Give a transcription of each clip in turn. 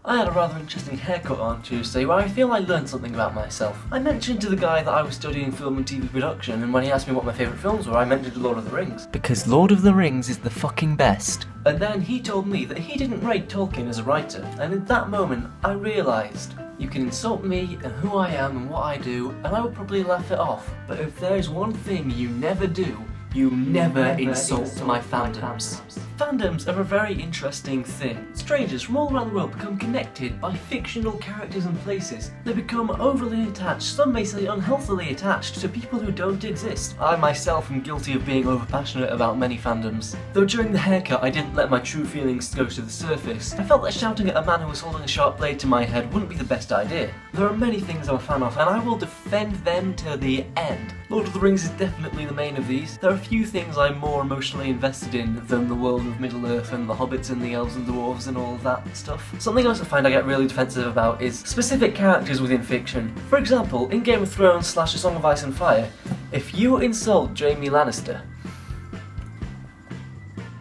I had a rather interesting haircut on Tuesday where I feel I learned something about myself. I mentioned to the guy that I was studying film and TV production, and when he asked me what my favourite films were, I mentioned Lord of the Rings. Because Lord of the Rings is the fucking best. And then he told me that he didn't rate Tolkien as a writer, and in that moment I realised you can insult me and who I am and what I do, and I will probably laugh it off. But if there's one thing you never do, you never insult my fandoms. Fandoms are a very interesting thing. Strangers from all around the world become connected by fictional characters and places. They become overly attached, some may say unhealthily attached, to people who don't exist. I myself am guilty of being overpassionate about many fandoms. Though during the haircut I didn't let my true feelings go to the surface. I felt that shouting at a man who was holding a sharp blade to my head wouldn't be the best idea. There are many things I'm a fan of, and I will defend them to the end. Lord of the Rings is definitely the main of these. There are few things I'm more emotionally invested in than the world of Middle-earth and the hobbits and the elves and dwarves and all of that stuff. Something else I find I get really defensive about is specific characters within fiction. For example, in Game of Thrones / A Song of Ice and Fire, if you insult Jaime Lannister,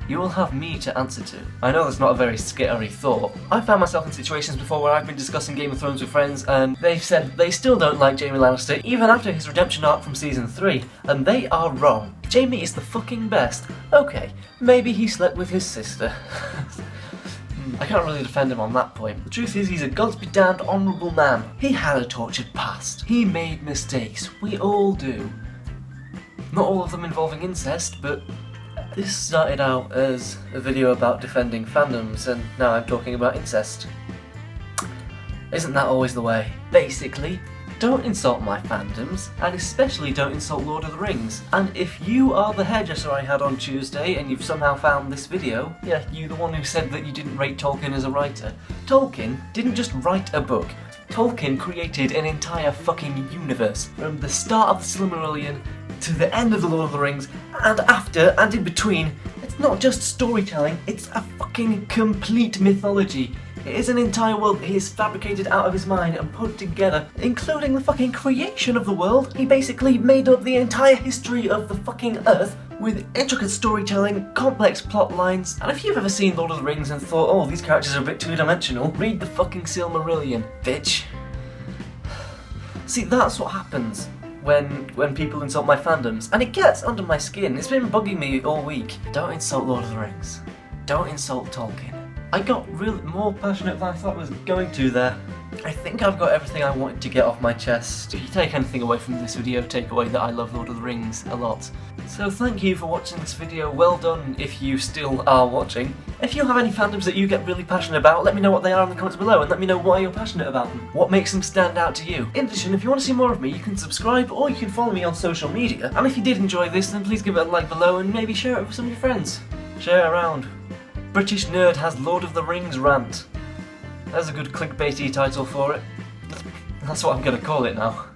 you will have me to answer to. I know that's not a very scary thought. I've found myself in situations before where I've been discussing Game of Thrones with friends and they've said they still don't like Jaime Lannister even after his redemption arc from season 3, and they are wrong. Jaime is the fucking best. Okay, maybe he slept with his sister. I can't really defend him on that point. The truth is, he's a gods be damned honourable man. He had a tortured past. He made mistakes. We all do. Not all of them involving incest, but this started out as a video about defending fandoms, and now I'm talking about incest. Isn't that always the way? Basically, don't insult my fandoms, and especially don't insult Lord of the Rings. And if you are the hairdresser I had on Tuesday and you've somehow found this video, yeah, you the one who said that you didn't rate Tolkien as a writer. Tolkien didn't just write a book. Tolkien created an entire fucking universe, from the start of the Silmarillion to the end of the Lord of the Rings, and after and in between. It's not just storytelling, it's a fucking complete mythology. It is an entire world that he has fabricated out of his mind and put together, including the fucking creation of the world. He basically made up the entire history of the fucking Earth with intricate storytelling, complex plot lines, and if you've ever seen Lord of the Rings and thought, oh, these characters are a bit two-dimensional, read the fucking Silmarillion, bitch. See, that's what happens when people insult my fandoms, and it gets under my skin. It's been bugging me all week. Don't insult Lord of the Rings. Don't insult Tolkien. I got really more passionate than I thought I was going to there. I think I've got everything I wanted to get off my chest. If you take anything away from this video, take away that I love Lord of the Rings a lot. So thank you for watching this video. Well done if you still are watching. If you have any fandoms that you get really passionate about, let me know what they are in the comments below, and let me know why you're passionate about them. What makes them stand out to you. In addition, if you want to see more of me, you can subscribe or you can follow me on social media. And if you did enjoy this, then please give it a like below and maybe share it with some of your friends. Share it around. British Nerd has Lord of the Rings rant. There's a good clickbaity title for it. That's what I'm gonna call it now.